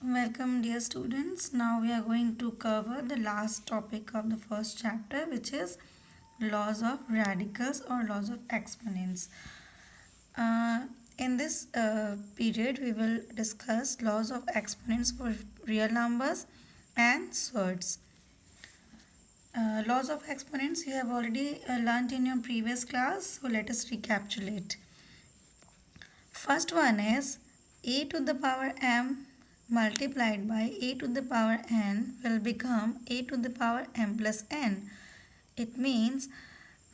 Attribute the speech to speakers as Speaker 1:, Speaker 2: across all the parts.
Speaker 1: Welcome, dear students. Now we are going to cover the last topic of the first chapter, which is laws of radicals or laws of exponents. In this period, we will discuss laws of exponents for real numbers and surds. Laws of exponents you have already learnt in your previous class, so let us recapitulate. First one is a to the power m multiplied by a to the power n will become a to the power m plus n. It means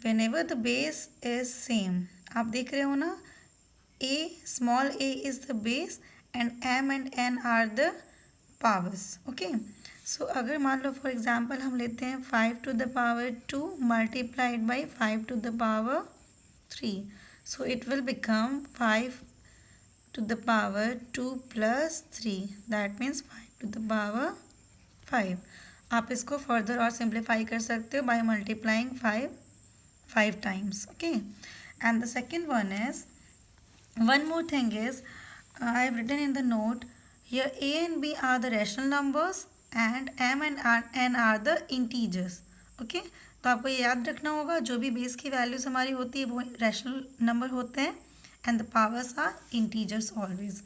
Speaker 1: whenever the base is same. आप देख रहे हो ना, a small a is the base and m and n are the powers. Okay. So अगर मान लो for example हम लेते हैं 5 to the power 2 multiplied by 5 to the power 3. So it will become 5 to the power 2 plus 3. That means 5 to the power 5. आप इसको further और simplify कर सकते हो by multiplying 5 times. Okay. And the second one is, one more thing is, I have written in the note here a and b are the rational numbers and m and n are the integers. Okay. तो आपको ये याद रखना होगा, जो भी base की values हमारी होती है वो रैशनल नंबर होते हैं and the powers are integers always.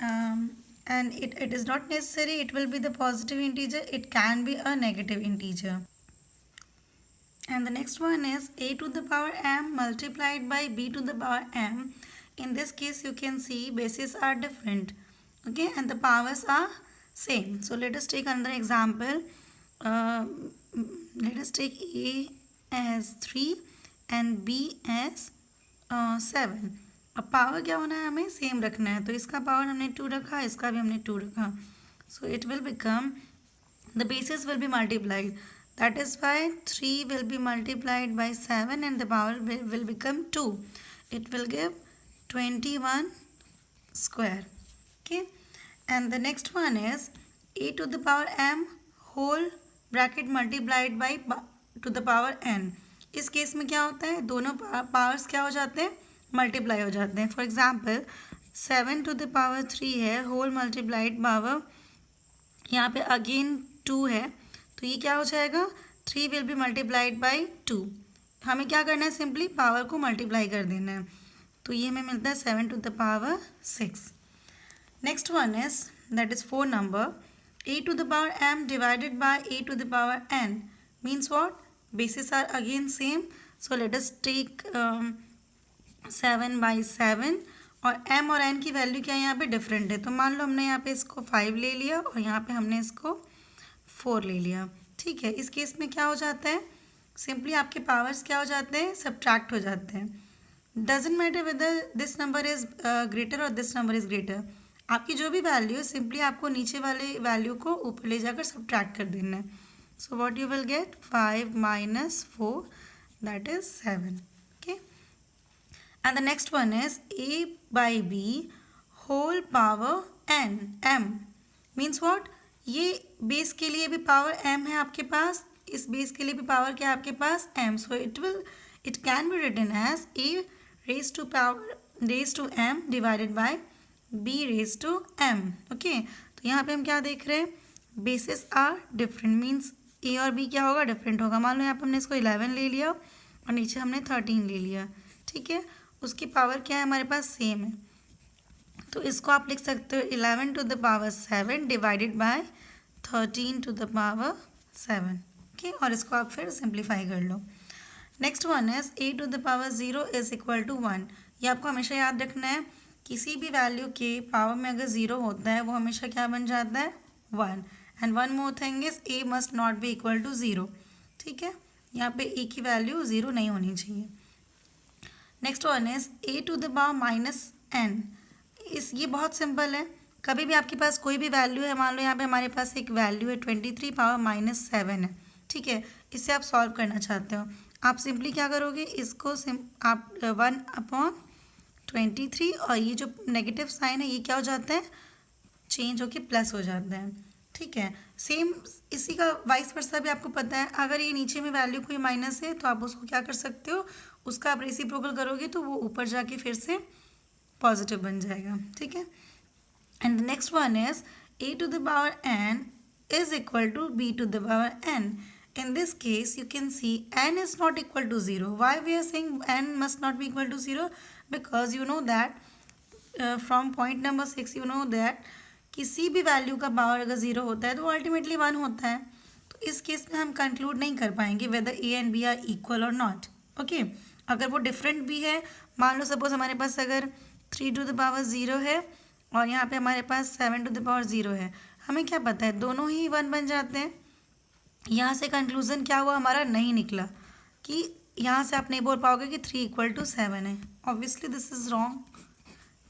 Speaker 1: And it is not necessary it will be the positive integer, it can be a negative integer. And the next one is a to the power m multiplied by b to the power m. In this case you can see bases are different, okay, and the powers are same. So let us take another example. Let us take a as 3 and b as 7. अब power क्या होना है, हमें same रखना है. तो इसका power हमने 2 रखा, इसका भी हमने 2 रखा. So it will become the bases will be multiplied. That is why 3 will be multiplied by 7 and the power will become 2. It will give 21 square. Okay. And the next one is a to the power m whole bracket multiplied by to the power n. इस case में क्या होता है, दोनों powers क्या हो जाते हैं, मल्टीप्लाई हो जाते हैं. For example 7 to the power 3 है, होल मल्टीप्लाइड पावर यहाँ पे अगेन 2 है, तो ये क्या हो जाएगा, 3 विल बी मल्टीप्लाइड बाई 2. हमें क्या करना है, सिंपली पावर को मल्टीप्लाई कर देना है. तो ये हमें मिलता है 7 to the power 6. Next one is that is 4 number a to the power m divided by a to the power n means what, bases are again same. So let us take 7 by 7 और m और n की value क्या है यहाँ पे different है. तो मान लो हमने यहाँ पे इसको 5 ले लिया और यहाँ पे हमने इसको 4 ले लिया. ठीक है. इस केस में क्या हो जाता है, सिंपली आपके पावर्स क्या हो जाते हैं, सब्ट्रैक्ट हो जाते हैं. Doesn't matter whether this number is greater और दिस नंबर इज ग्रेटर. आपकी जो भी वैल्यू है, सिंपली आपको नीचे वाले वैल्यू को ऊपर ले जाकर सब्ट्रैक्ट कर देना है. So what you will get, 5 minus 4, that is 7. Okay. And the next one is a by b whole power n m means what, ये बेस के लिए भी पावर m है आपके पास, इस बेस के लिए भी पावर क्या है आपके पास, m. So it can be written as a raised to power raised to m divided by b raised to m. Okay. तो यहाँ पे हम क्या देख रहे हैं, basis are different, means a और b क्या होगा, डिफरेंट होगा. मान लो यहाँ पे हमने इसको 11 ले लिया और नीचे हमने 13 ले लिया. ठीक है. उसकी पावर क्या है हमारे पास, सेम है. तो इसको आप लिख सकते हो 11 to the power 7 divided by 13 to the power 7. Okay. और इसको आप फिर सिंप्लीफाई कर लो. Next one is a to the power 0 is equal to 1. ये आपको हमेशा याद रखना है, किसी भी वैल्यू के पावर में अगर 0 होता है वो हमेशा क्या बन जाता है, 1. And one more thing is a must not be equal to 0. ठीक है. यहाँ पे a की वैल्यू 0 नहीं होनी चाहिए. Next one is a to the power minus n. ये बहुत सिंपल है. कभी भी आपके पास कोई भी वैल्यू है, मान लो यहाँ पे हमारे पास एक वैल्यू है 23 पावर माइनस 7 है. ठीक है. इससे आप सॉल्व करना चाहते हो, आप सिंपली क्या करोगे, इसको आप 1/23 और ये जो नेगेटिव साइन है ये क्या हो जाता है, चेंज होके प्लस हो जाता है. ठीक है. सेम इसी का वाइस वर्सा भी आपको पता है, अगर ये नीचे में वैल्यू कोई माइनस है तो आप उसको क्या कर सकते हो, उसका आप रेसिप्रोकल करोगे तो वो ऊपर जाके फिर से पॉजिटिव बन जाएगा. ठीक है. And the next one is a to the power n is equal to b to the power n. In this case, you can see n is not equal to 0. Why we are saying n must not be equal to 0? Because you know that from point number 6 you know that किसी भी value का power अगर 0 होता है तो ultimately 1 होता है. तो इस केस में हम कंक्लूड नहीं कर पाएंगे whether a and b are equal और नॉट. ओके, अगर वो डिफरेंट भी है, मान लो सपोज हमारे पास अगर 3 टू द पावर 0 है और यहाँ पे हमारे पास 7 टू द पावर 0 है, हमें क्या पता है दोनों ही 1 बन जाते हैं. यहाँ से कंक्लूजन क्या हुआ हमारा, नहीं निकला कि यहाँ से आप नहीं बोल पाओगे कि 3 इक्वल टू 7 है. Obviously this is wrong.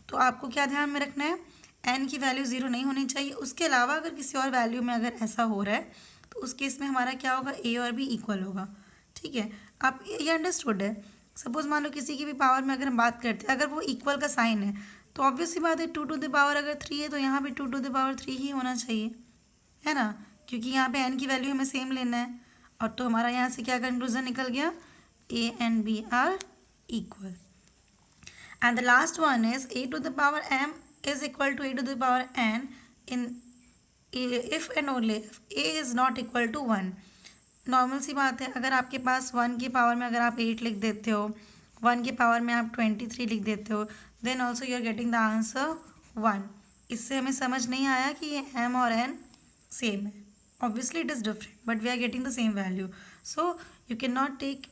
Speaker 1: तो आपको क्या ध्यान में रखना है, एन की वैल्यू 0 नहीं होनी चाहिए. उसके अलावा अगर किसी और वैल्यू में अगर ऐसा हो रहा है तो उस केस में हमारा क्या होगा, ए और बी इक्वल होगा. ठीक है, आप ये अंडरस्टूड है. सपोज मान लो किसी की भी पावर में अगर हम बात करते हैं, अगर वो इक्वल का साइन है तो ऑब्वियसली बात है 2 टू द पावर अगर 3 है तो यहाँ भी 2 टू द पावर 3 ही होना चाहिए, है ना, क्योंकि यहाँ पे एन की वैल्यू हमें सेम लेना है. और तो हमारा यहाँ से क्या कंक्लूजन निकल गया, A and B are equal. And the last one is a to the power m is equal to a to the power n in if and only if a is not equal to 1. Normal सी बात है, अगर आपके पास 1 की power में अगर आप 8 लिख देते हो, 1 की पावर में आप 23 लिख देते हो, then also you are getting the answer 1. इससे हमें समझ नहीं आया कि ये m और n सेम है. Obviously it is different but we are getting the same value. So you can not take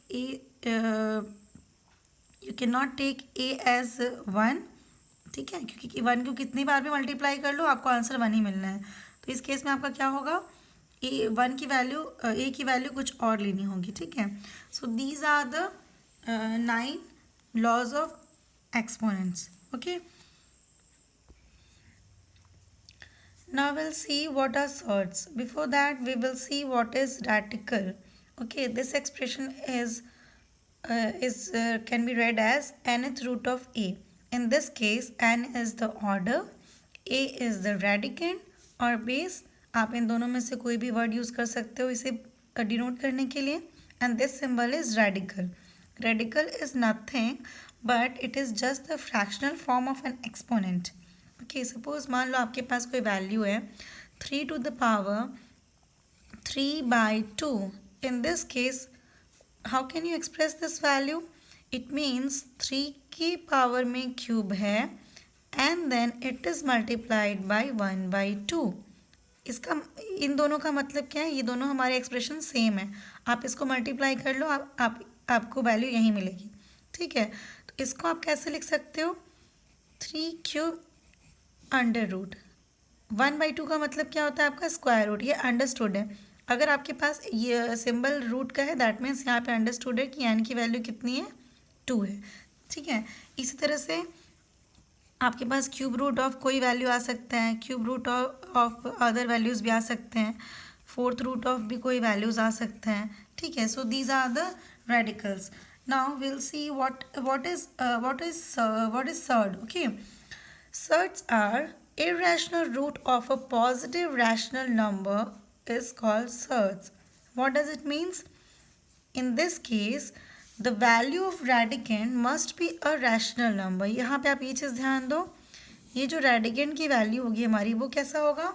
Speaker 1: A as 1. ठीक है, क्योंकि 1 को कितनी बार भी मल्टीप्लाई कर लो आपको आंसर 1 ही मिलना है. तो इस केस में आपका क्या होगा, ए 1 की वैल्यू ए की वैल्यू कुछ और लेनी होगी. ठीक है, so these are the 9 laws of exponents. Okay, now we'll see what are surds. Before that we will see what is radical. Okay, this expression is can be read as nth root of a. In this case n is the order, a is the radicand और base. आप इन दोनों में से कोई भी word use कर सकते हो इसे डिनोट करने के लिए. And this symbol is radical. Radical is nothing but it is just the fractional form of an exponent. Okay, suppose मान लो आपके पास कोई वैल्यू है 3 to the power 3/2. In this case how can you express this value, it means 3 की power में cube है and then it is multiplied by 1/2. इसका इन दोनों का मतलब क्या है, ये दोनों हमारे एक्सप्रेशन सेम है. आप इसको मल्टीप्लाई कर लो, आपको वैल्यू यहीं मिलेगी. ठीक है, तो इसको आप कैसे लिख सकते हो, 3³ अंडर रूट. 1/2 का मतलब क्या होता है आपका, स्क्वायर रूट. ये अंडरस्टूड है. अगर आपके पास ये सिंबल रूट का है दैट मीन्स यहाँ पे अंडरस्टूड है कि एन की वैल्यू कितनी है, 2 है. ठीक है, इसी तरह से आपके पास क्यूब रूट ऑफ कोई वैल्यू आ सकता है, cube root of other values भी आ सकते हैं, 4th रूट ऑफ भी कोई वैल्यूज़ आ सकते हैं. ठीक है, so these are the radicals. Now will see what is surd. Okay, surds are irrational root of a positive rational number is called surds. What does it means? In this case the value of radicand must be a rational number. यहाँ पे आप ये चीज़ ध्यान दो, ये जो radicand की value होगी हमारी वो कैसा होगा,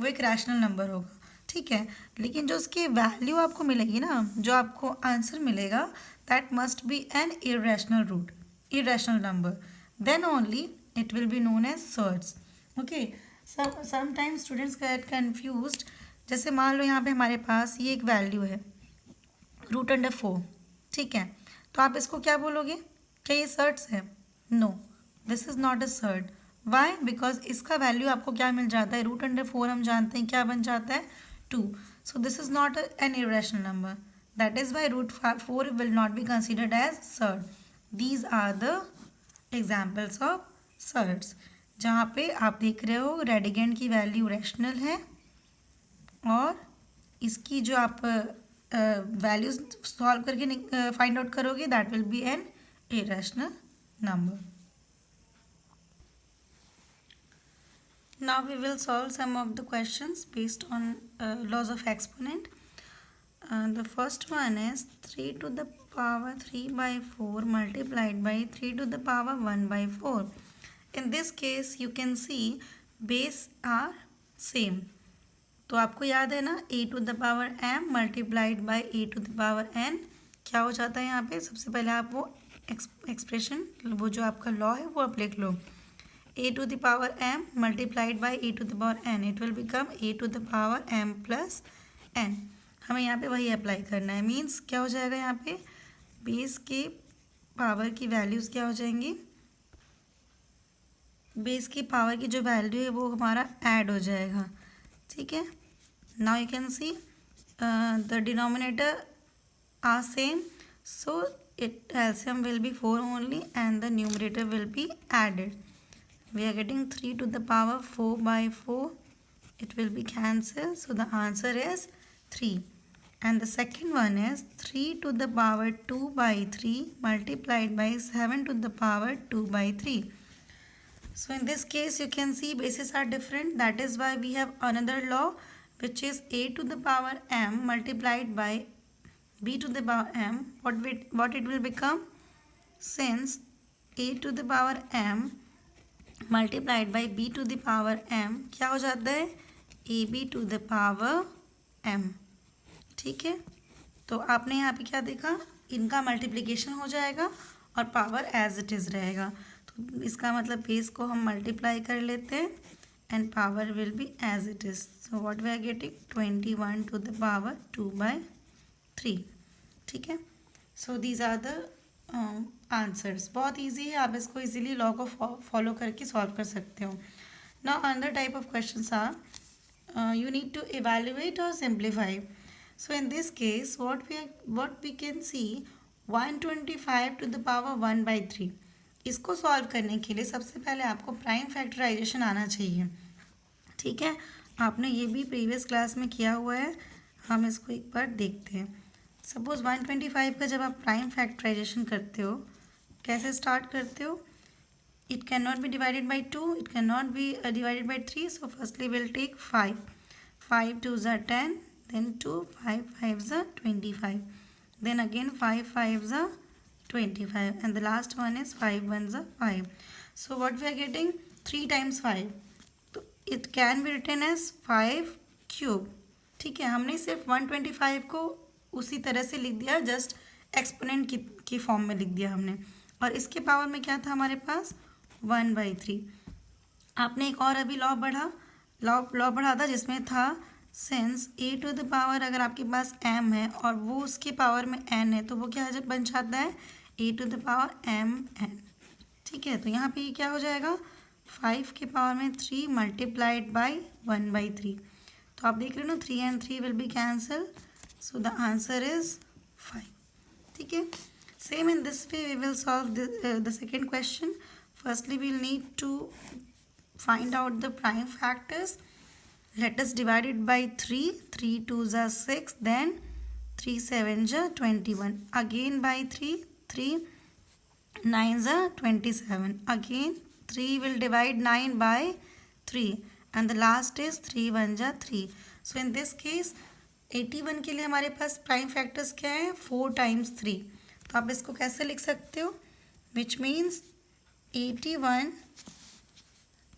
Speaker 1: वो एक रैशनल नंबर होगा. ठीक है, लेकिन जो उसकी वैल्यू आपको मिलेगी ना, जो आपको आंसर मिलेगा that must be an irrational number. Then only it will be known as surds. Okay, sometimes students get confused. जैसे मान लो यहाँ पे हमारे पास ये एक वैल्यू है √4. ठीक है, तो आप इसको क्या बोलोगे, क्या ये सर्ड्स है? No, this is not a surd. Why? Because इसका वैल्यू आपको क्या मिल जाता है, √4 हम जानते हैं क्या बन जाता है, 2. So this is not an irrational number. That is why √4 will not be considered as surd. These are the examples of surds, जहाँ पे आप देख रहे हो रेडिकेंड की वैल्यू रैशनल है और इसकी जो आप वैल्यूज सॉल्व करके फाइंड आउट करोगे that will be an irrational number. Now we will solve some of the questions based on laws of exponent. The first one is 3 to the power 3/4 multiplied by 3 to the power 1/4. In this case you can see base are same. तो आपको याद है ना, A to the power m multiplied by A to the power n क्या हो जाता है यहाँ पे। सबसे पहले आप वो एक्सप्रेशन, वो जो आपका लॉ है वो आप लिख लो, a to the power m multiplied by a to the power n, it will become a to the power m plus n। हमें यहाँ पे वही अप्लाई करना है। मीन्स क्या हो जाएगा, यहाँ पे बेस के पावर की वैल्यूज़ क्या हो जाएंगी, बेस की पावर की जो वैल्यू है वो हमारा ऐड हो जाएगा। ठीक है, now you can see the denominator are same, so it LCM will be 4 only and the numerator will be added. We are getting 3 to the power 4 by 4. It will be cancelled. So the answer is 3. And the second one is 3 to the power 2 by 3 multiplied by 7 to the power 2 by 3. So in this case you can see bases are different. That is why we have another law, which is a to the power m multiplied by b to the power m. What it will become? Since a to the power m multiplied by B to the power m क्या हो जाता है, A B to the power m। ठीक है, तो आपने यहाँ पे क्या देखा, इनका मल्टीप्लिकेशन हो जाएगा और पावर एज इट इज़ रहेगा। तो इसका मतलब बेस को हम मल्टीप्लाई कर लेते हैं and power will be as it is. So what we are getting 21 to the power 2 by 3। ठीक है, so these are the answers. बहुत इजी है, आप इसको इजीली लॉ को फॉलो करके सॉल्व कर सकते हो। Now another type of questions are you need to evaluate और simplify. So in this case what we can see 125 to the power 1 by 3। इसको सॉल्व करने के लिए सबसे पहले आपको प्राइम फैक्टराइजेशन आना चाहिए। ठीक है, आपने ये भी प्रीवियस क्लास में किया हुआ है, हम इसको एक बार देखते हैं। सपोज 125 का जब आप प्राइम फैक्टराइजेशन करते हो, कैसे स्टार्ट करते हो, it can not be divided by 2, it can not be divided by 3, so firstly will take 5, 5 2 ज़ा 10, then 2, 5 5 ज़ा 25, then again 5 5 ज़ा 25, and the last one is 5 1 ज़ा 5. So what we are getting, 3 times 5, तो it can be written as 5 cube। ठीक है, हमने सिर्फ 125 को उसी तरह से लिख दिया, जस्ट एक्सपोनेंट की फॉर्म में लिख दिया हमने। और इसके पावर में क्या था हमारे पास, 1 बाई 3। आपने एक और अभी लॉ बढ़ा था जिसमें था since A to the power, अगर आपके पास m है और वो उसके पावर में n है, तो वो क्या बन जाता है, ए टू द पावर mn। ठीक है, तो यहाँ पे ये क्या हो जाएगा, 5 के पावर में 3 मल्टीप्लाइड बाई 1 बाई 3। तो आप देख रहे हो ना, 3 and 3 will be cancel, so the answer is 5. ठीक है, same in this way we will solve the second question. Firstly we'll need to find out the prime factors. Let us divide it by 3, 3 2 are 6, then 3 7 are 21, again by 3, 3 9 are 27, again 3 will divide 9 by 3, and the last is 3 1 are 3. So in this case 81 के लिए हमारे पास prime factors क्या है, 4 times 3। तो आप इसको कैसे लिख सकते हो, which means 81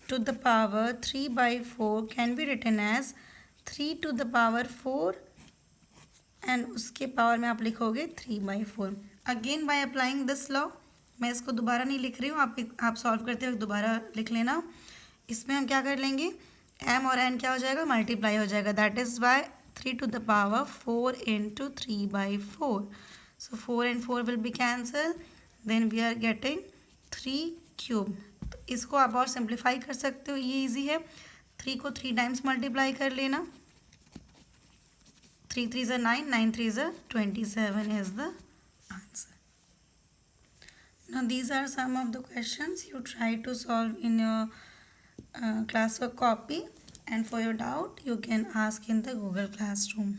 Speaker 1: to the power 3 by 4 can be written as 3 to the power 4 and उसके पावर में आप लिखोगे 3 by 4। Again by applying this law, मैं इसको दोबारा नहीं लिख रही हूँ, आप सॉल्व करते वक्त दोबारा लिख लेना। इसमें हम क्या कर लेंगे, m और n क्या हो जाएगा, मल्टीप्लाई हो जाएगा। That is Y 3 to the power 4 into 3 by 4. So 4 and 4 will be cancelled. Then we are getting 3 cube. तो इसको आप और सिंप्लीफाई कर सकते हो, ये इजी है। 3 को 3 टाइम्स मल्टीप्लाई कर लेना, 3 3 are 9, 9 3 are 27 is the answer. Now these are some of the questions you try to solve in your classwork copy. And for your doubt, you can ask in the Google Classroom.